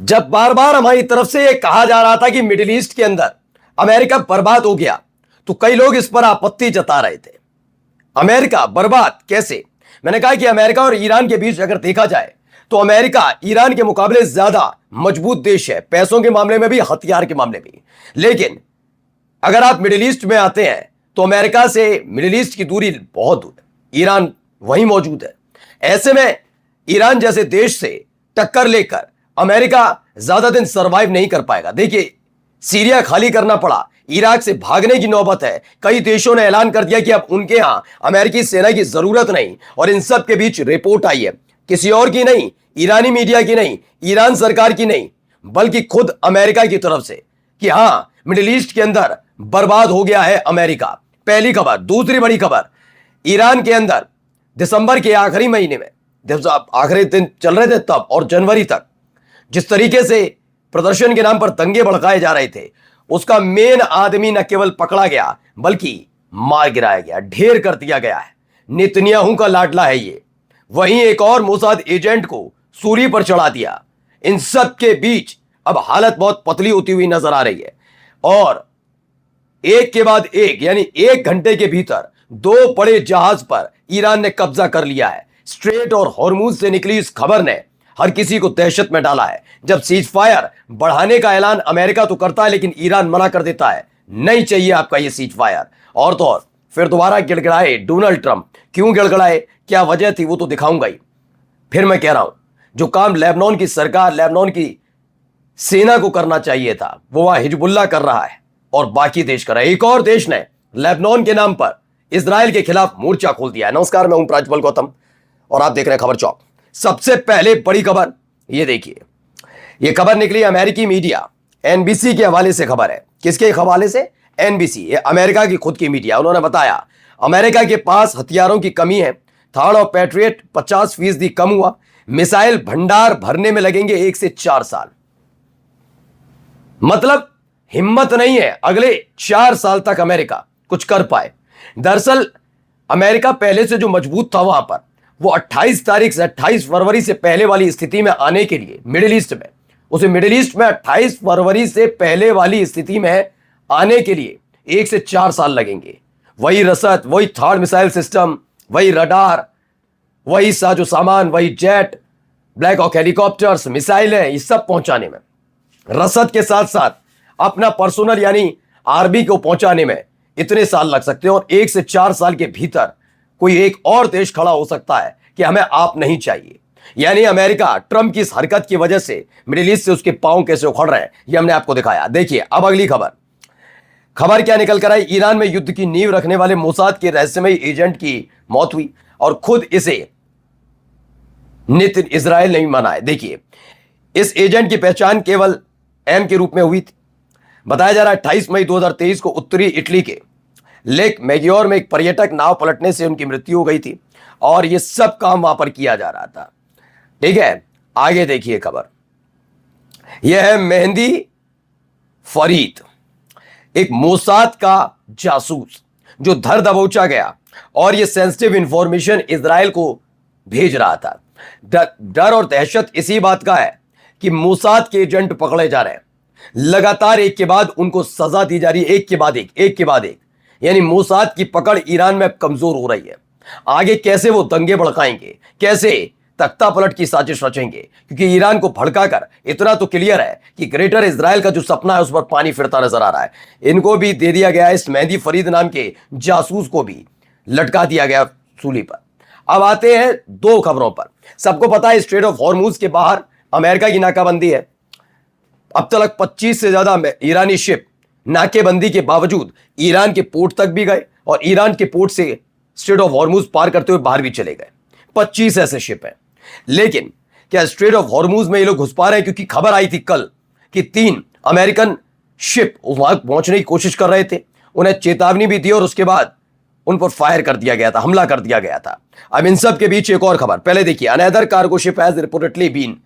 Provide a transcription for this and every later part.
जब बार बार हमारी तरफ से यह कहा जा रहा था कि मिडिल ईस्ट के अंदर अमेरिका बर्बाद हो गया, तो कई लोग इस पर आपत्ति जता रहे थे। अमेरिका बर्बाद कैसे? मैंने कहा कि अमेरिका और ईरान के बीच अगर देखा जाए तो अमेरिका ईरान के मुकाबले ज्यादा मजबूत देश है, पैसों के मामले में भी, हथियार के मामले में भी। लेकिन अगर आप मिडिल ईस्ट में आते हैं तो अमेरिका से मिडिल ईस्ट की दूरी बहुत दूर है, ईरान वहीं मौजूद है। ऐसे में ईरान जैसे देश से टक्कर लेकर अमेरिका ज्यादा दिन सरवाइव नहीं कर पाएगा। देखिए, सीरिया खाली करना पड़ा, इराक से भागने की नौबत है, कई देशों ने ऐलान कर दिया कि अब उनके यहां अमेरिकी सेना की जरूरत नहीं। और इन सब के बीच रिपोर्ट आई है, किसी और की नहीं, ईरानी मीडिया की नहीं, ईरान सरकार की नहीं, बल्कि खुद अमेरिका की तरफ से, कि हां, मिडिल ईस्ट के अंदर बर्बाद हो गया है अमेरिका। पहली खबर। दूसरी बड़ी खबर, ईरान के अंदर दिसंबर के आखिरी महीने में, आखिरी दिन चल रहे थे तब, और जनवरी तक जिस तरीके से प्रदर्शन के नाम पर दंगे भड़काए जा रहे थे, उसका मेन आदमी न केवल पकड़ा गया बल्कि मार गिराया गया, ढेर कर दिया गया है। नेतन्याहू का लाडला है ये। वहीं एक और मोसाद एजेंट को सूली पर चढ़ा दिया। इन सब के बीच अब हालत बहुत पतली होती हुई नजर आ रही है, और एक के बाद एक, यानी 1 घंटे के भीतर 2 बड़े जहाज पर ईरान ने कब्जा कर लिया है। स्ट्रेट और हॉर्मूज से निकली इस खबर ने हर किसी को दहशत में डाला है। जब सीज फायर बढ़ाने का ऐलान अमेरिका तो करता है, लेकिन ईरान मना कर देता है, नहीं चाहिए आपका ये सीज फायर। और तो और फिर दोबारा गिड़गिड़ाए डोनाल्ड ट्रंप। क्यों गिड़गिड़ाए, क्या वजह थी, वो तो दिखाऊंगा ही। फिर मैं कह रहा हूं, जो काम लेबनान की सरकार, लेबनान की सेना को करना चाहिए था, वो वहां हिजबुल्लाह कर रहा है और बाकी देश कर रहा है। एक और देश ने लेबनान के नाम पर इजराइल के खिलाफ मोर्चा खोल दिया है। नमस्कार, मैं हूं प्राज्वल गौतम और आप देख रहे हैं खबर चौक। सबसे पहले बड़ी खबर ये देखिए, ये खबर निकली अमेरिकी मीडिया एनबीसी के हवाले से। खबर है किसके हवाले से? एनबीसी, ये अमेरिका की खुद की मीडिया। उन्होंने बताया अमेरिका के पास हथियारों की कमी है, थार्ड और पैट्रियट 50% कम हुआ, मिसाइल भंडार भरने में लगेंगे 1 से 4 साल। मतलब हिम्मत नहीं है अगले 4 साल तक अमेरिका कुछ कर पाए। दरअसल अमेरिका पहले से जो मजबूत था वहां पर, वो 28 तारीख से 28 फरवरी से पहले वाली स्थिति में आने के लिए मिडिल ईस्ट में, उसे मिडिल ईस्ट में 28 फरवरी से पहले वाली स्थिति में आने के लिए 1 से 4 साल लगेंगे। वही रसद, वही थर्ड मिसाइल सिस्टम, वही रडार, वही साजो सामान, वही जेट, ब्लैक हॉक हेलीकॉप्टर्स, मिसाइलें, ये सब पहुंचाने में, रसद के साथ साथ अपना पर्सोनल यानी आर्मी को पहुंचाने में इतने साल लग सकते हैं। और 1 से 4 साल के भीतर कोई एक और देश खड़ा हो सकता है कि हमें आप नहीं चाहिए। यानी अमेरिका ट्रंप की इस हरकत की वजह से मिडिल ईस्ट से उसके पांव कैसे उखड़ रहे हैं, यह हमने आपको दिखाया। देखिए अब अगली खबर। खबर क्या निकल कर आई? ईरान में युद्ध की नींव रखने वाले मोसाद के रहस्यमयी एजेंट की मौत हुई और खुद इसे नितिन इजराइल नहीं मनाए। देखिए, इस एजेंट की पहचान केवल एम के रूप में हुई थी। बताया जा रहा है 28 मई 2023 को उत्तरी इटली के लेक मैग्योर में एक पर्यटक नाव पलटने से उनकी मृत्यु हो गई थी, और यह सब काम वहां पर किया जा रहा था। ठीक है, आगे देखिए खबर। यह है मेहंदी फरीद, एक मोसाद का जासूस जो धर दबोचा गया, और यह सेंसिटिव इंफॉर्मेशन इजराइल को भेज रहा था। डर और दहशत इसी बात का है कि मोसाद के एजेंट पकड़े जा रहे हैं, लगातार एक के बाद उनको सजा दी जा रही है, एक के बाद एक, एक के बाद एक। यानी मोसाद की पकड़ ईरान में कमजोर हो रही है। आगे कैसे वो दंगे भड़काएंगे, कैसे तख्ता पलट की साजिश रचेंगे, क्योंकि ईरान को भड़काकर इतना तो क्लियर है कि ग्रेटर इजराइल का जो सपना है उस पर पानी फिरता नजर आ रहा है। इनको भी दे दिया गया, इस मेहंदी फरीद नाम के जासूस को भी लटका दिया गया सूली पर। अब आते हैं 2 खबरों पर। सबको पता है स्ट्रेट ऑफ हॉर्मूज के बाहर अमेरिका की नाकाबंदी है। अब तक 25 से ज्यादा ईरानी शिप नाकेबंदी के बावजूद ईरान के पोर्ट तक भी गए, और ईरान के पोर्ट से स्ट्रेट ऑफ हॉर्मूज पार करते हुए बाहर भी चले गए। 25 ऐसे शिप हैं। लेकिन क्या स्ट्रेट ऑफ हॉर्मूज में ये लोग घुस पा रहे हैं? क्योंकि खबर आई थी कल कि 3 अमेरिकन शिप वहां पहुंचने की कोशिश कर रहे थे, उन्हें चेतावनी भी दी और उसके बाद उन पर फायर कर दिया गया था, हमला कर दिया गया था। अब इन सब के बीच एक और खबर। पहले देखिए, another cargo ship has reportedly been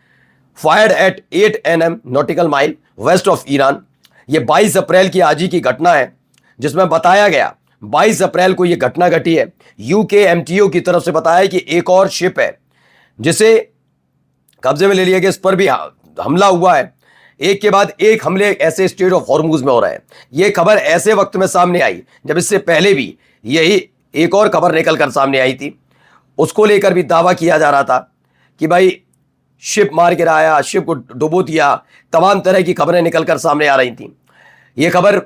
fired at 8 NM nautical mile west of Iran. यह 22 अप्रैल की आज ही की घटना है, जिसमें बताया गया 22 अप्रैल को यह घटना घटी है। UKMTO की तरफ से बताया कि एक और शिप है जिसे कब्जे में ले लिया गया, इस पर भी हमला हुआ है, एक के बाद एक हमले ऐसे स्ट्रेट ऑफ हॉर्मुज में हो रहे हैं। ये खबर ऐसे वक्त में सामने आई जब इससे पहले भी यही एक और खबर निकल कर सामने आई थी। उसको लेकर भी दावा किया जा रहा था कि भाई शिप मार गिराया, शिप को डुबो दिया, तमाम तरह की खबरें निकल कर सामने आ रही थी। ये खबर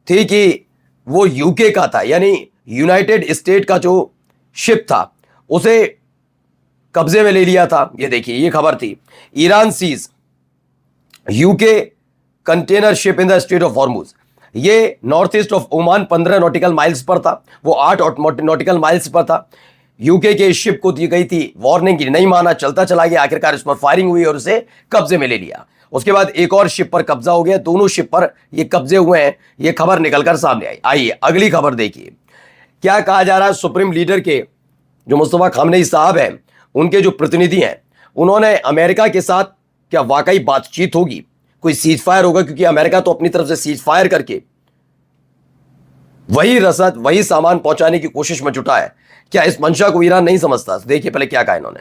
थी कि वो यूके का था, यानी यूनाइटेड स्टेट का जो शिप था उसे कब्जे में ले लिया था। ये देखिए, ये खबर थी, Iran seize UK container ship in the strait of Hormuz. ये north east of Oman 15 nautical miles पर था, वो 8 नॉटिकल माइल्स पर था। यूके के शिप को दी गई थी वार्निंग की, नहीं माना, चलता चला गया, आखिरकार इस पर फायरिंग हुई और उसे कब्जे में ले लिया। उसके बाद एक और शिप पर कब्जा हो गया, दोनों शिप पर ये कब्जे हुए हैं। ये खबर निकलकर सामने आई। आइए अगली खबर देखिए, क्या कहा जा रहा है। सुप्रीम लीडर के जो मुस्तफा खामनेई साहब हैं, उनके जो प्रतिनिधि हैं, उन्होंने अमेरिका के साथ क्या वाकई बातचीत होगी, कोई सीज फायर होगा, क्योंकि अमेरिका तो अपनी तरफ से सीज फायर करके वही रसद, वही सामान पहुंचाने की कोशिश में जुटा है। क्या इस मंशा को ईरान नहीं समझता? देखिए पहले क्या कहा इन्होंने।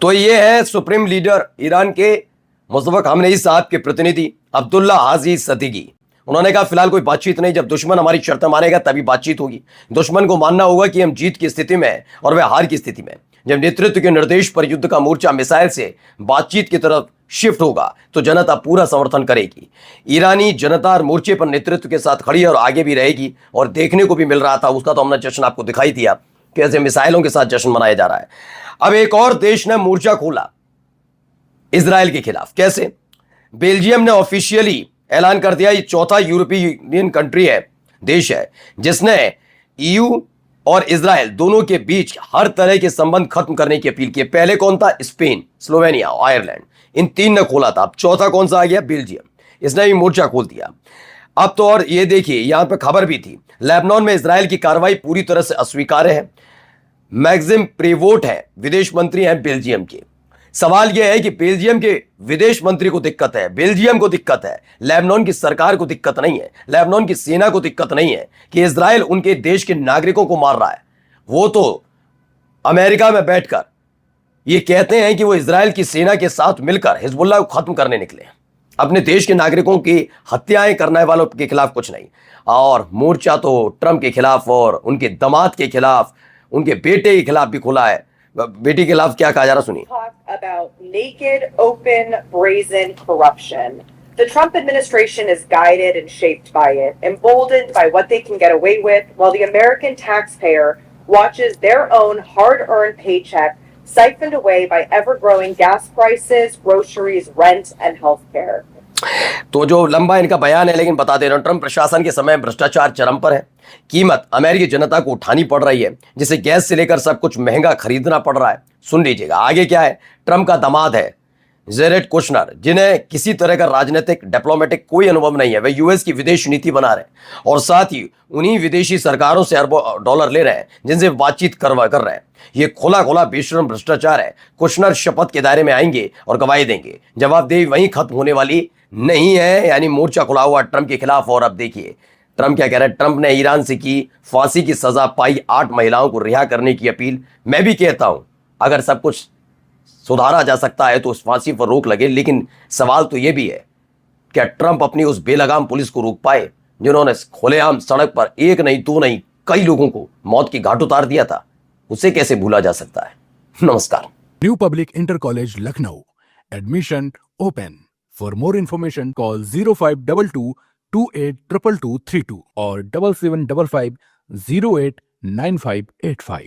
तो ये है सुप्रीम लीडर ईरान के मुस्तफा खामनेई साहब के प्रतिनिधि अब्दुल्ला हाजी सदीगी। उन्होंने कहा फिलहाल कोई बातचीत नहीं, जब दुश्मन हमारी शर्तें मानेगा तभी बातचीत होगी। दुश्मन को मानना होगा कि हम जीत की स्थिति में हैं और वह हार की स्थिति में। जब नेतृत्व के निर्देश पर युद्ध का मोर्चा मिसाइल से बातचीत की तरफ शिफ्ट होगा तो जनता पूरा समर्थन करेगी। ईरानी जनता मोर्चे पर नेतृत्व के साथ खड़ी है और आगे भी रहेगी। और देखने को भी मिल रहा था, उसका तो हमने जश्न आपको दिखाई दिया, कैसे मिसाइलों के साथ जश्न मनाया जा रहा है। अब एक और देश ने मोर्चा खोला इजराइल के खिलाफ। कैसे? बेल्जियम ने ऑफिशियली ऐलान कर दिया, ये चौथा यूरोपीय यूनियन कंट्री है, देश है, जिसने ईयू और इजराइल दोनों के बीच हर तरह के संबंध खत्म करने की अपील की। पहले कौन था? स्पेन, स्लोवेनिया, आयरलैंड, इन 3 ने खोला था। अब चौथा कौन सा आ गया? बेल्जियम, इसने भी मोर्चा खोल दिया। अब तो और ये देखिए, यहां पर खबर भी थी, लेबनान में इजराइल की कार्रवाई पूरी तरह से अस्वीकार्य है। मैक्सिम प्रेवोट है, विदेश मंत्री हैं बेल्जियम के। सवाल यह है कि बेल्जियम के विदेश मंत्री को दिक्कत है, बेल्जियम को दिक्कत है, लेबनान की सरकार को दिक्कत नहीं है, लेबनान की सेना को दिक्कत नहीं है कि इजराइल उनके देश के नागरिकों को मार रहा है। वो तो अमेरिका में बैठकर ये कहते हैं कि वो इजराइल की सेना के साथ मिलकर हिजबुल्लाह को खत्म करने निकले, अपने देश के नागरिकों की हत्याएं करने वालों के खिलाफ कुछ नहीं। और मोर्चा तो ट्रंप के खिलाफ और उनके दामाद के खिलाफ, उनके बेटे के खिलाफ भी खुला है। बेटी के खिलाफ क्या कहा जा रहा, सुनिए। About naked, open, brazen corruption. The Trump administration is guided and shaped by it, emboldened by what they can get away with, while the American taxpayer watches their own hard-earned paycheck siphoned away by ever-growing gas prices, groceries, rent, and healthcare. तो जो लंबा इनका बयान है, लेकिन बता दे रहा हूं, ट्रंप प्रशासन के समय भ्रष्टाचार चरम पर है। कीमत अमेरिकी जनता को उठानी पड़ रही है, जिसे गैस से लेकर सब कुछ महंगा खरीदना पड़ रहा है। सुन लीजिएगा आगे क्या है। ट्रंप का दामाद है जेरेड कुशनर, जिन्हें किसी तरह का राजनीतिक डिप्लोमेटिक कोई अनुभव नहीं है। वे यूएस की विदेश नीति बना रहे हैं और साथ ही उन्हीं विदेशी सरकारों से अरबों डॉलर ले रहे हैं, जिनसे बातचीत कर रहे हैं। ये खुला खुला बेशरम भ्रष्टाचार है। कुशनर शपथ के दायरे में आएंगे और गवाही देंगे। जवाबदेही वहीं खत्म होने वाली नहीं है, यानी मोर्चा खुला हुआ ट्रंप के खिलाफ। और अब देखिए ट्रंप क्या कह रहे हैं। ट्रंप ने ईरान से की फांसी की सजा पाई 8 महिलाओं को रिहा करने की अपील। मैं भी कहता हूं अगर सब कुछ सुधारा जा सकता है तो उस फांसी पर रोक लगे, लेकिन सवाल तो यह भी है क्या ट्रंप अपनी उस बेलगाम पुलिस को रोक पाए, जिन्होंने खुलेआम सड़क पर एक नहीं, 2 नहीं, कई लोगों को मौत की घाट उतार दिया था। उसे कैसे भूला जा सकता है। नमस्कार। New public inter college Lucknow, admission open. For more information call 0522 282232 और 7755 089585।